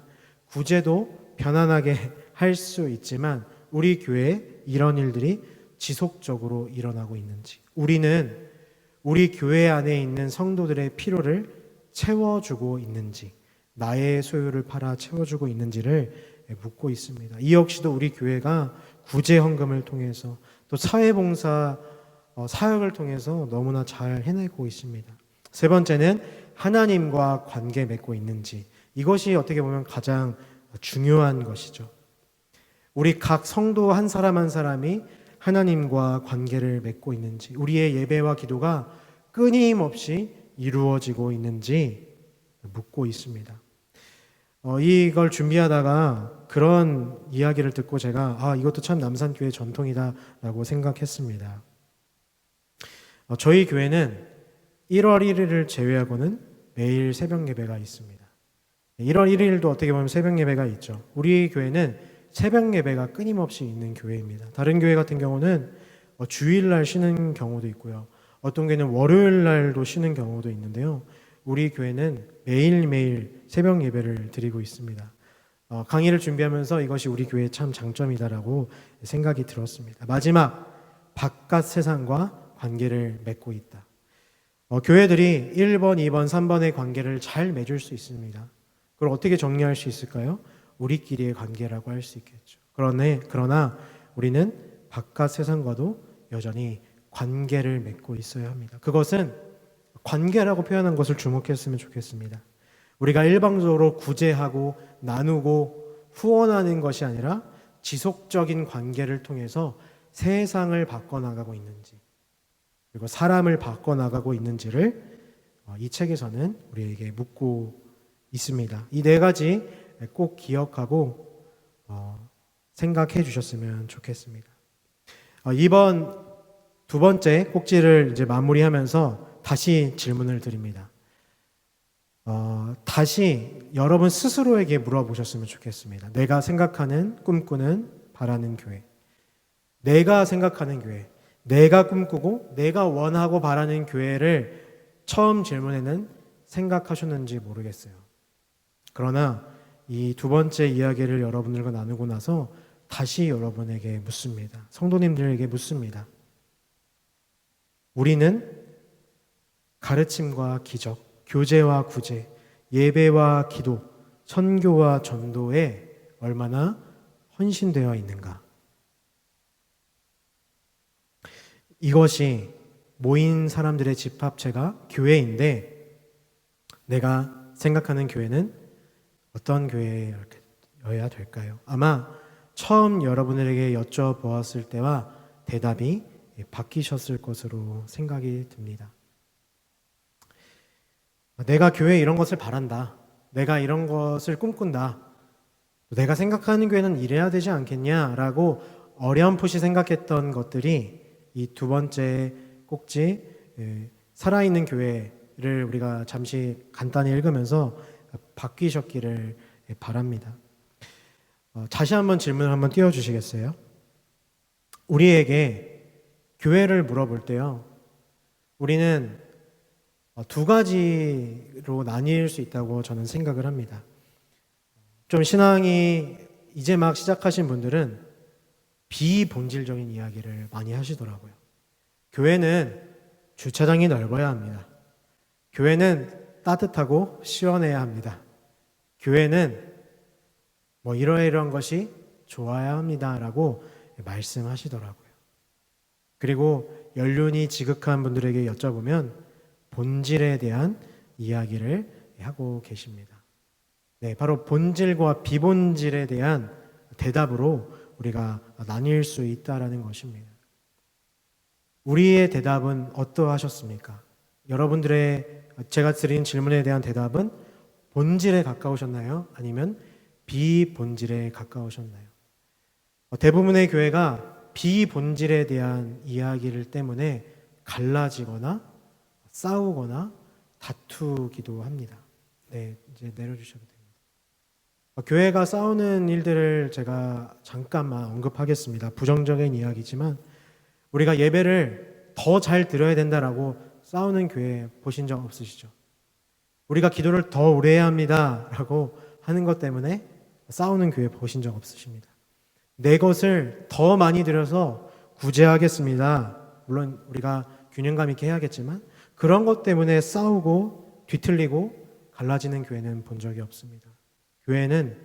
구제도 편안하게 할 수 있지만 우리 교회에 이런 일들이 지속적으로 일어나고 있는지, 우리는 우리 교회 안에 있는 성도들의 필요를 채워주고 있는지, 나의 소유를 팔아 채워주고 있는지를 묻고 있습니다. 이 역시도 우리 교회가 구제 헌금을 통해서 또 사회봉사 사역을 통해서 너무나 잘 해내고 있습니다. 세 번째는 하나님과 관계 맺고 있는지, 이것이 어떻게 보면 가장 중요한 것이죠. 우리 각 성도 한 사람 한 사람이 하나님과 관계를 맺고 있는지, 우리의 예배와 기도가 끊임없이 이루어지고 있는지 묻고 있습니다. 이걸 준비하다가 그런 이야기를 듣고 제가 이것도 참 남산교회 전통이다라고 생각했습니다. 저희 교회는 1월 1일을 제외하고는 매일 새벽 예배가 있습니다. 1월 1일도 어떻게 보면 새벽 예배가 있죠. 우리 교회는 새벽 예배가 끊임없이 있는 교회입니다. 다른 교회 같은 경우는 주일날 쉬는 경우도 있고요. 어떤 교회는 월요일 날도 쉬는 경우도 있는데요. 우리 교회는 매일매일 새벽 예배를 드리고 있습니다. 강의를 준비하면서 이것이 우리 교회의 참 장점이다라고 생각이 들었습니다. 마지막, 바깥 세상과 관계를 맺고 있다. 교회들이 1번, 2번, 3번의 관계를 잘 맺을 수 있습니다. 그걸 어떻게 정리할 수 있을까요? 우리끼리의 관계라고 할 수 있겠죠. 그러나 우리는 바깥 세상과도 여전히 관계를 맺고 있어야 합니다. 그것은 관계라고 표현한 것을 주목했으면 좋겠습니다. 우리가 일방적으로 구제하고 나누고 후원하는 것이 아니라 지속적인 관계를 통해서 세상을 바꿔나가고 있는지, 그리고 사람을 바꿔나가고 있는지를 이 책에서는 우리에게 묻고 있습니다. 이 네 가지 꼭 기억하고 생각해 주셨으면 좋겠습니다. 이번 두 번째 꼭지를 이제 마무리하면서 다시 질문을 드립니다. 다시 여러분 스스로에게 물어보셨으면 좋겠습니다. 내가 생각하는, 꿈꾸는, 바라는 교회. 내가 생각하는 교회. 내가 꿈꾸고 내가 원하고 바라는 교회를 처음 질문에는 생각하셨는지 모르겠어요. 그러나 이 두 번째 이야기를 여러분들과 나누고 나서 다시 여러분에게 묻습니다. 성도님들에게 묻습니다. 우리는 가르침과 기적, 교제와 구제, 예배와 기도, 선교와 전도에 얼마나 헌신되어 있는가? 이것이 모인 사람들의 집합체가 교회인데, 내가 생각하는 교회는 어떤 교회여야 될까요? 아마 처음 여러분들에게 여쭤보았을 때와 대답이 바뀌셨을 것으로 생각이 듭니다. 내가 교회에 이런 것을 바란다. 내가 이런 것을 꿈꾼다. 내가 생각하는 교회는 이래야 되지 않겠냐라고 어렴풋이 생각했던 것들이 이 두 번째 꼭지, 살아있는 교회를 우리가 잠시 간단히 읽으면서 바뀌셨기를 바랍니다. 다시 한번 질문을 한번 띄워주시겠어요? 우리에게 교회를 물어볼 때요, 우리는 두 가지로 나뉠 수 있다고 저는 생각을 합니다. 좀 신앙이 이제 막 시작하신 분들은 비본질적인 이야기를 많이 하시더라고요. 교회는 주차장이 넓어야 합니다. 교회는 따뜻하고 시원해야 합니다. 교회는 뭐 이러이러한 것이 좋아야 합니다라고 말씀하시더라고요. 그리고 연륜이 지극한 분들에게 여쭤보면 본질에 대한 이야기를 하고 계십니다. 네, 바로 본질과 비본질에 대한 대답으로 우리가 나뉠 수 있다라는 것입니다. 우리의 대답은 어떠하셨습니까? 여러분들의 제가 드린 질문에 대한 대답은 본질에 가까우셨나요? 아니면 비본질에 가까우셨나요? 대부분의 교회가 비본질에 대한 이야기를 때문에 갈라지거나 싸우거나 다투기도 합니다. 네, 이제 내려주셔도 됩니다. 교회가 싸우는 일들을 제가 잠깐만 언급하겠습니다. 부정적인 이야기지만 우리가 예배를 더 잘 드려야 된다라고 싸우는 교회 보신 적 없으시죠? 우리가 기도를 더 오래 해야 합니다라고 하는 것 때문에 싸우는 교회 보신 적 없으십니다. 내 것을 더 많이 드려서 구제하겠습니다. 물론 우리가 균형감 있게 해야겠지만 그런 것 때문에 싸우고 뒤틀리고 갈라지는 교회는 본 적이 없습니다. 교회는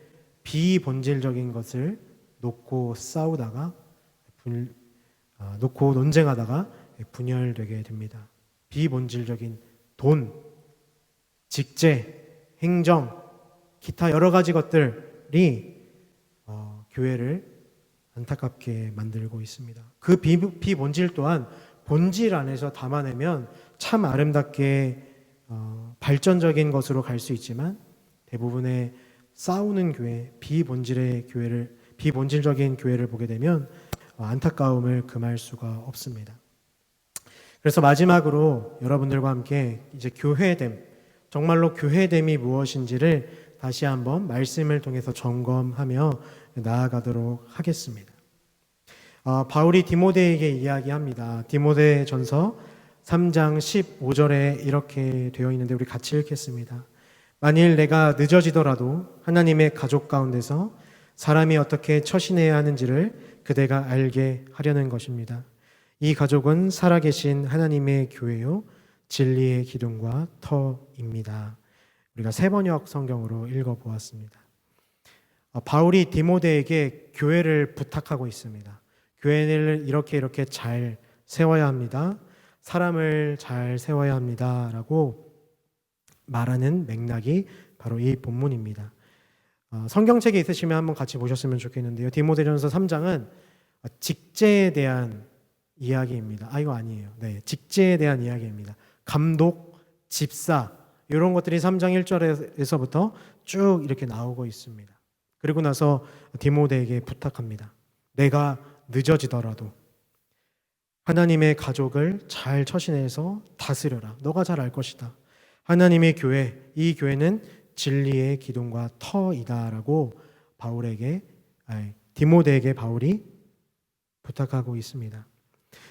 비본질적인 것을 놓고 싸우다가 놓고 논쟁하다가 분열되게 됩니다. 비본질적인 돈, 직제, 행정, 기타 여러 가지 것들이 교회를 안타깝게 만들고 있습니다. 그 비본질 또한 본질 안에서 담아내면 참 아름답게 발전적인 것으로 갈 수 있지만 대부분의 싸우는 교회, 비본질적인 교회를 보게 되면 안타까움을 금할 수가 없습니다. 그래서 마지막으로 여러분들과 함께 이제 교회됨, 정말로 교회됨이 무엇인지를 다시 한번 말씀을 통해서 점검하며 나아가도록 하겠습니다. 바울이 디모데에게 이야기합니다. 디모데전서 3장 15절에 이렇게 되어 있는데 우리 같이 읽겠습니다. 만일 내가 늦어지더라도 하나님의 가족 가운데서 사람이 어떻게 처신해야 하는지를 그대가 알게 하려는 것입니다. 이 가족은 살아계신 하나님의 교회요 진리의 기둥과 터입니다. 우리가 세번역 성경으로 읽어보았습니다. 바울이 디모데에게 교회를 부탁하고 있습니다. 교회를 이렇게 잘 세워야 합니다. 사람을 잘 세워야 합니다. 라고 말하는 맥락이 바로 이 본문입니다. 성경책에 있으시면 한번 같이 보셨으면 좋겠는데요. 디모데전서 3장은 직제에 대한 이야기입니다. 이거 아니에요. 네, 직제에 대한 이야기입니다. 감독, 집사 이런 것들이 3장 1절에서부터 쭉 이렇게 나오고 있습니다. 그리고 나서 디모데에게 부탁합니다. 내가 늦어지더라도 하나님의 가족을 잘 처신해서 다스려라. 너가 잘 알 것이다. 하나님의 교회, 이 교회는 진리의 기둥과 터이다라고 디모데에게 바울이 부탁하고 있습니다.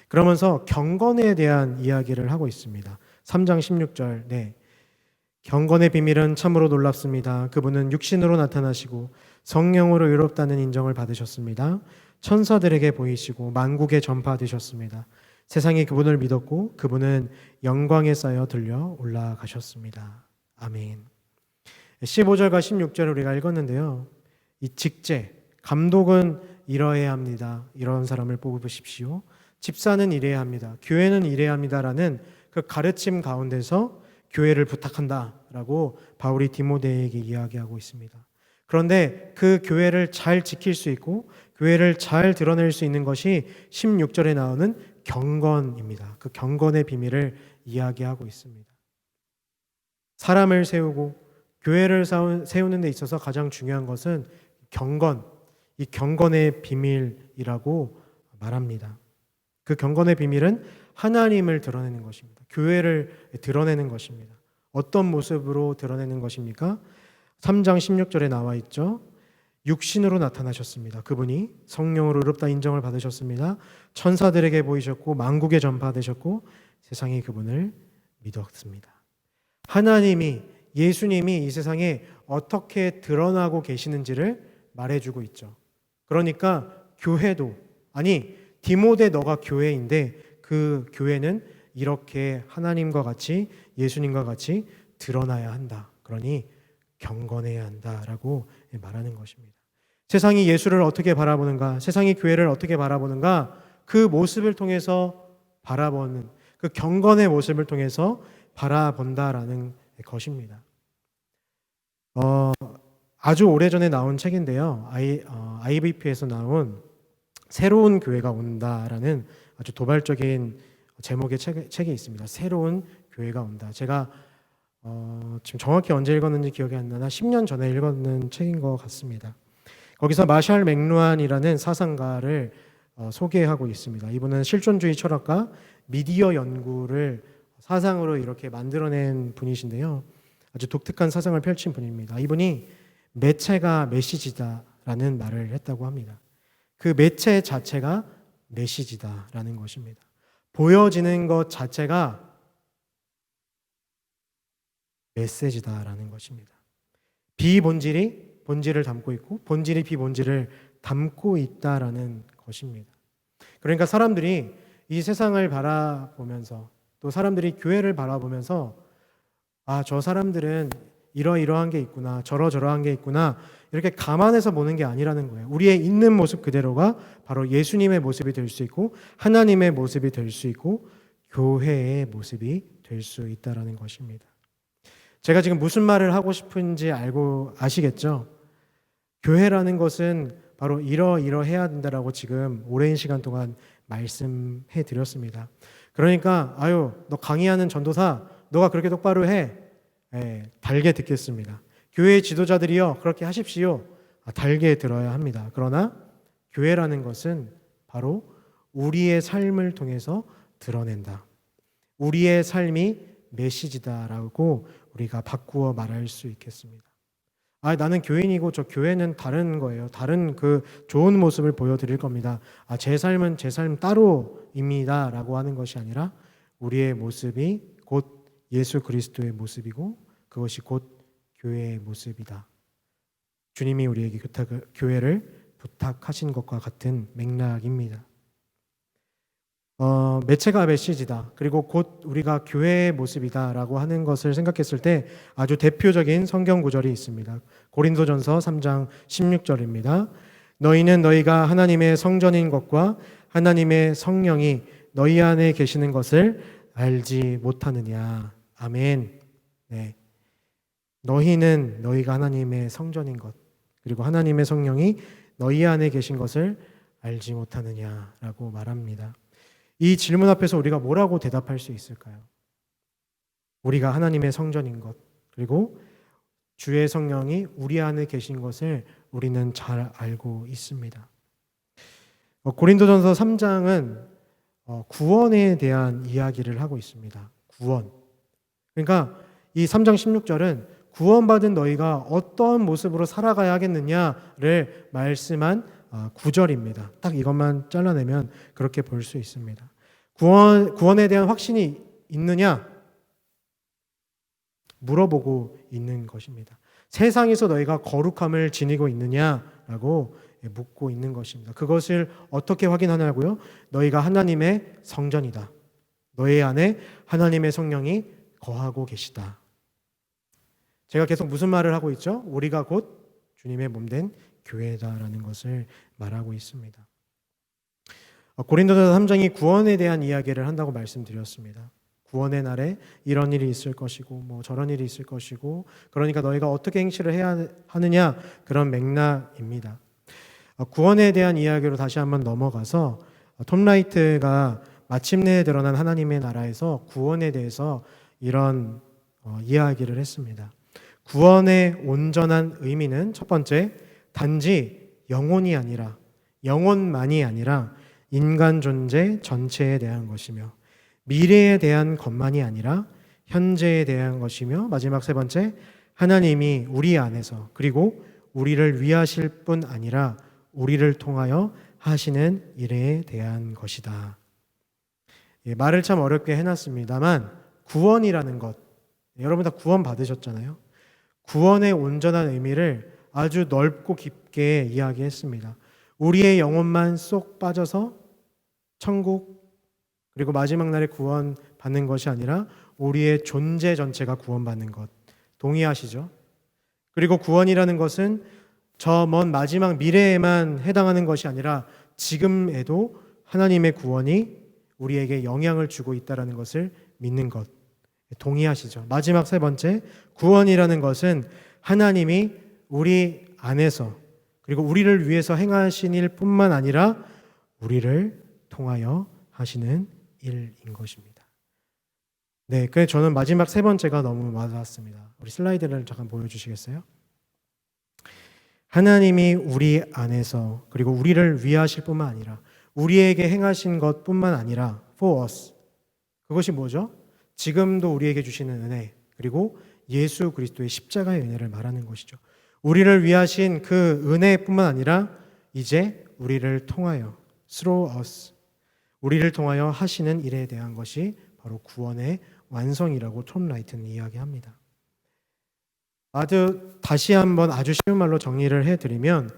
그러면서 경건에 대한 이야기를 하고 있습니다. 3장 16절, 네. 경건의 비밀은 참으로 놀랍습니다. 그분은 육신으로 나타나시고 성령으로 의롭다는 인정을 받으셨습니다. 천사들에게 보이시고 만국에 전파되셨습니다. 세상이 그분을 믿었고 그분은 영광에 쌓여 들려 올라가셨습니다. 아멘. 15절과 16절을 우리가 읽었는데요. 이 직제, 감독은 이러해야 합니다. 이런 사람을 뽑으십시오. 집사는 이래야 합니다. 교회는 이래야 합니다라는 그 가르침 가운데서 교회를 부탁한다라고 바울이 디모데에게 이야기하고 있습니다. 그런데 그 교회를 잘 지킬 수 있고 교회를 잘 드러낼 수 있는 것이 16절에 나오는 경건입니다. 그 경건의 비밀을 이야기하고 있습니다. 사람을 세우고 교회를 세우는 데 있어서 가장 중요한 것은 경건, 이 경건의 비밀이라고 말합니다. 그 경건의 비밀은 하나님을 드러내는 것입니다. 교회를 드러내는 것입니다. 어떤 모습으로 드러내는 것입니까? 3장 16절에 나와 있죠. 육신으로 나타나셨습니다. 그분이 성령으로 의롭다 인정을 받으셨습니다. 천사들에게 보이셨고 만국에 전파되셨고 세상이 그분을 믿었습니다. 하나님이, 예수님이 이 세상에 어떻게 드러나고 계시는지를 말해주고 있죠. 그러니까 교회도, 디모데 너가 교회인데 그 교회는 이렇게 하나님과 같이 예수님과 같이 드러나야 한다. 그러니 경건해야 한다라고 말하는 것입니다. 세상이 예수를 어떻게 바라보는가, 세상이 교회를 어떻게 바라보는가, 그 모습을 통해서 바라보는, 그 경건의 모습을 통해서 바라본다라는 것입니다. 아주 오래전에 나온 책인데요. IBP에서 나온 새로운 교회가 온다라는 아주 도발적인 제목의 책이 있습니다. 새로운 교회가 온다. 제가 지금 정확히 언제 읽었는지 기억이 안 나나 10년 전에 읽었는 책인 것 같습니다. 거기서 마샬 맥루한이라는 사상가를 소개하고 있습니다. 이분은 실존주의 철학과 미디어 연구를 사상으로 이렇게 만들어낸 분이신데요. 아주 독특한 사상을 펼친 분입니다. 이분이 매체가 메시지다라는 말을 했다고 합니다. 그 매체 자체가 메시지다라는 것입니다. 보여지는 것 자체가 메시지다라는 것입니다. 비본질이 본질을 담고 있고 본질이 비본질을 담고 있다라는 것입니다. 그러니까 사람들이 이 세상을 바라보면서 또 사람들이 교회를 바라보면서 저 사람들은 이러이러한 게 있구나, 저러저러한 게 있구나, 이렇게 감안해서 보는 게 아니라는 거예요. 우리의 있는 모습 그대로가 바로 예수님의 모습이 될 수 있고 하나님의 모습이 될 수 있고 교회의 모습이 될 수 있다라는 것입니다. 제가 지금 무슨 말을 하고 싶은지 아시겠죠? 교회라는 것은 바로 이러해야 된다라고 지금 오랜 시간 동안 말씀해 드렸습니다. 그러니까 너 강의하는 전도사 너가 그렇게 똑바로 해. 달게 듣겠습니다. 교회의 지도자들이요 그렇게 하십시오. 달게 들어야 합니다. 그러나 교회라는 것은 바로 우리의 삶을 통해서 드러낸다. 우리의 삶이 메시지다라고 우리가 바꾸어 말할 수 있겠습니다. 나는 교인이고 저 교회는 다른 거예요. 다른 그 좋은 모습을 보여드릴 겁니다. 제 삶은 제 삶 따로입니다. 라고 하는 것이 아니라 우리의 모습이 곧 예수 그리스도의 모습이고 그것이 곧 교회의 모습이다. 주님이 우리에게 교회를 부탁하신 것과 같은 맥락입니다. 매체가 메시지다. 그리고 곧 우리가 교회의 모습이다라고 하는 것을 생각했을 때 아주 대표적인 성경 구절이 있습니다. 고린도전서 3장 16절입니다. 너희는 너희가 하나님의 성전인 것과 하나님의 성령이 너희 안에 계시는 것을 알지 못하느냐. 아멘. 네. 너희는 너희가 하나님의 성전인 것, 그리고 하나님의 성령이 너희 안에 계신 것을 알지 못하느냐라고 말합니다. 이 질문 앞에서 우리가 뭐라고 대답할 수 있을까요? 우리가 하나님의 성전인 것, 그리고 주의 성령이 우리 안에 계신 것을 우리는 잘 알고 있습니다. 고린도전서 3장은 구원에 대한 이야기를 하고 있습니다. 구원. 그러니까 이 3장 16절은 구원받은 너희가 어떤 모습으로 살아가야 하겠느냐를 말씀한 구절입니다. 딱 이것만 잘라내면 그렇게 볼 수 있습니다. 구원에 대한 확신이 있느냐? 물어보고 있는 것입니다. 세상에서 너희가 거룩함을 지니고 있느냐라고 묻고 있는 것입니다. 그것을 어떻게 확인하냐고요? 너희가 하나님의 성전이다. 너희 안에 하나님의 성령이 거하고 계시다. 제가 계속 무슨 말을 하고 있죠? 우리가 곧 주님의 몸된 교회다라는 것을 말하고 있습니다. 고린도전서 3장이 구원에 대한 이야기를 한다고 말씀드렸습니다. 구원의 날에 이런 일이 있을 것이고 저런 일이 있을 것이고 그러니까 너희가 어떻게 행실을 해야 하느냐 그런 맥락입니다. 구원에 대한 이야기로 다시 한번 넘어가서 톰 라이트가 마침내 드러난 하나님의 나라에서 구원에 대해서 이런 이야기를 했습니다. 구원의 온전한 의미는 첫 번째, 단지 영혼만이 아니라 인간 존재 전체에 대한 것이며 미래에 대한 것만이 아니라 현재에 대한 것이며 마지막 세 번째, 하나님이 우리 안에서 그리고 우리를 위하실 뿐 아니라 우리를 통하여 하시는 일에 대한 것이다. 말을 참 어렵게 해놨습니다만 구원이라는 것, 여러분 다 구원 받으셨잖아요. 구원의 온전한 의미를 아주 넓고 깊게 이야기했습니다. 우리의 영혼만 쏙 빠져서 천국 그리고 마지막 날에 구원 받는 것이 아니라 우리의 존재 전체가 구원받는 것. 동의하시죠? 그리고 구원이라는 것은 저 먼 마지막 미래에만 해당하는 것이 아니라 지금에도 하나님의 구원이 우리에게 영향을 주고 있다는 것을 믿는 것. 동의하시죠? 마지막 세 번째, 구원이라는 것은 하나님이 우리 안에서 그리고 우리를 위해서 행하신 일뿐만 아니라 우리를 통하여 하시는 일인 것입니다. 네, 그래서 저는 마지막 세 번째가 너무 와닿았습니다. 우리 슬라이드를 잠깐 보여주시겠어요? 하나님이 우리 안에서 그리고 우리를 위하실 뿐만 아니라 우리에게 행하신 것뿐만 아니라 for us. 그것이 뭐죠? 지금도 우리에게 주시는 은혜 그리고 예수 그리스도의 십자가의 은혜를 말하는 것이죠. 우리를 위하신 그 은혜뿐만 아니라 이제 우리를 통하여 through us 우리를 통하여 하시는 일에 대한 것이 바로 구원의 완성이라고 톰 라이트는 이야기합니다. 다시 한번 아주 쉬운 말로 정리를 해드리면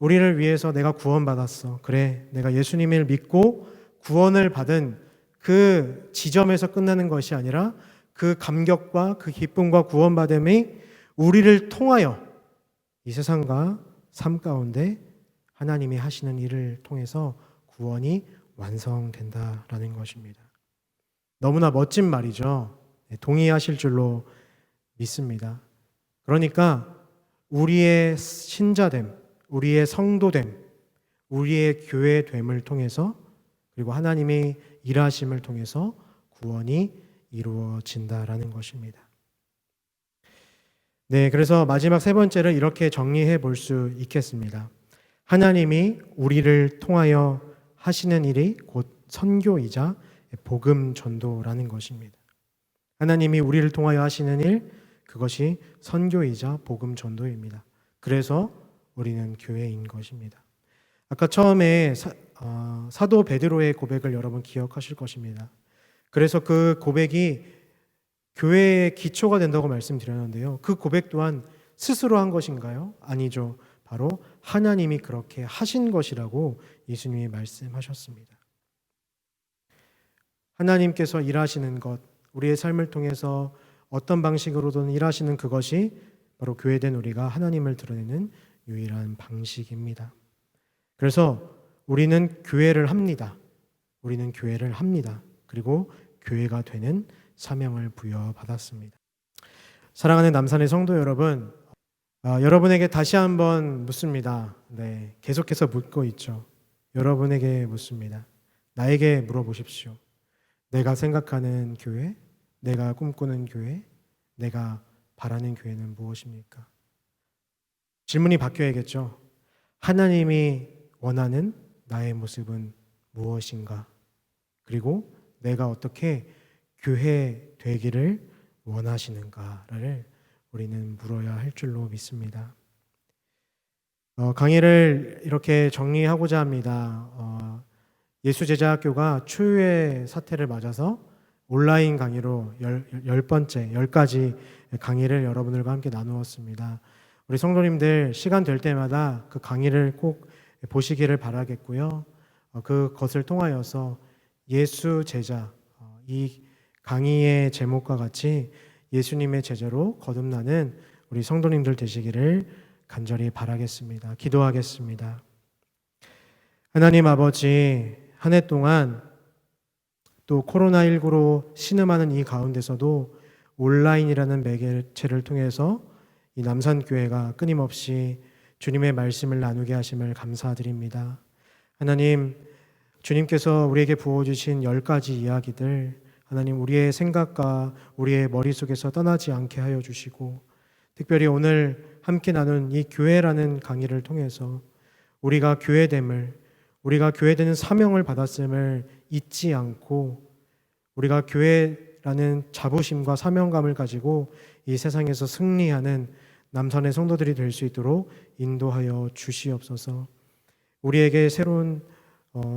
우리를 위해서 내가 구원받았어. 그래, 내가 예수님을 믿고 구원을 받은 그 지점에서 끝나는 것이 아니라 그 감격과 그 기쁨과 구원받음이 우리를 통하여 이 세상과 삶 가운데 하나님이 하시는 일을 통해서 구원이 완성된다라는 것입니다. 너무나 멋진 말이죠. 동의하실 줄로 믿습니다. 그러니까 우리의 신자됨, 우리의 성도됨, 우리의 교회됨을 통해서 그리고 하나님의 일하심을 통해서 구원이 이루어진다라는 것입니다. 네, 그래서 마지막 세 번째를 이렇게 정리해 볼 수 있겠습니다. 하나님이 우리를 통하여 하시는 일이 곧 선교이자 복음 전도라는 것입니다. 하나님이 우리를 통하여 하시는 일, 그것이 선교이자 복음 전도입니다. 그래서 우리는 교회인 것입니다. 아까 처음에 사도 베드로의 고백을 여러분 기억하실 것입니다. 그래서 그 고백이 교회의 기초가 된다고 말씀드렸는데요. 그 고백 또한 스스로 한 것인가요? 아니죠. 바로 하나님이 그렇게 하신 것이라고 예수님이 말씀하셨습니다. 하나님께서 일하시는 것, 우리의 삶을 통해서 어떤 방식으로든 일하시는 그것이 바로 교회된 우리가 하나님을 드러내는 유일한 방식입니다. 그래서 우리는 교회를 합니다. 우리는 교회를 합니다. 그리고 교회가 되는 사명을 부여받았습니다. 사랑하는 남산의 성도 여러분, 여러분에게 다시 한번 묻습니다. 네, 계속해서 묻고 있죠. 여러분에게 묻습니다. 나에게 물어보십시오. 내가 생각하는 교회, 내가 꿈꾸는 교회, 내가 바라는 교회는 무엇입니까? 질문이 바뀌어야겠죠. 하나님이 원하는 나의 모습은 무엇인가? 그리고 내가 어떻게 교회 되기를 원하시는가를 우리는 물어야 할 줄로 믿습니다. 강의를 이렇게 정리하고자 합니다. 예수제자학교가 초유의 사태를 맞아서 온라인 강의로 10가지 강의를 여러분들과 함께 나누었습니다. 우리 성도님들 시간 될 때마다 그 강의를 꼭 보시기를 바라겠고요. 그것을 통하여서 예수 제자, 이 강의의 제목과 같이 예수님의 제자로 거듭나는 우리 성도님들 되시기를 간절히 바라겠습니다. 기도하겠습니다. 하나님 아버지, 한 해 동안 또 코로나19로 신음하는 이 가운데서도 온라인이라는 매개체를 통해서 이 남산교회가 끊임없이 주님의 말씀을 나누게 하심을 감사드립니다. 하나님, 주님께서 우리에게 부어주신 10가지 이야기들, 하나님 우리의 생각과 우리의 머릿속에서 떠나지 않게 하여 주시고, 특별히 오늘 함께 나눈 이 교회라는 강의를 통해서 우리가 교회됨을, 우리가 교회되는 사명을 받았음을 잊지 않고 우리가 교회라는 자부심과 사명감을 가지고 이 세상에서 승리하는 남산의 성도들이 될 수 있도록 인도하여 주시옵소서. 우리에게 새로운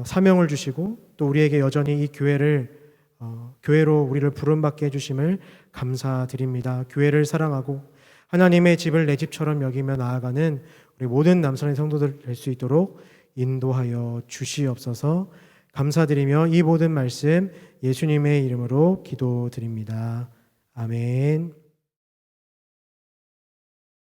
사명을 주시고 또 우리에게 여전히 이 교회로 우리를 부름받게 해주심을 감사드립니다. 교회를 사랑하고 하나님의 집을 내 집처럼 여기며 나아가는 우리 모든 남산의 성도들 될 수 있도록 인도하여 주시옵소서. 감사드리며 이 모든 말씀 예수님의 이름으로 기도드립니다. 아멘.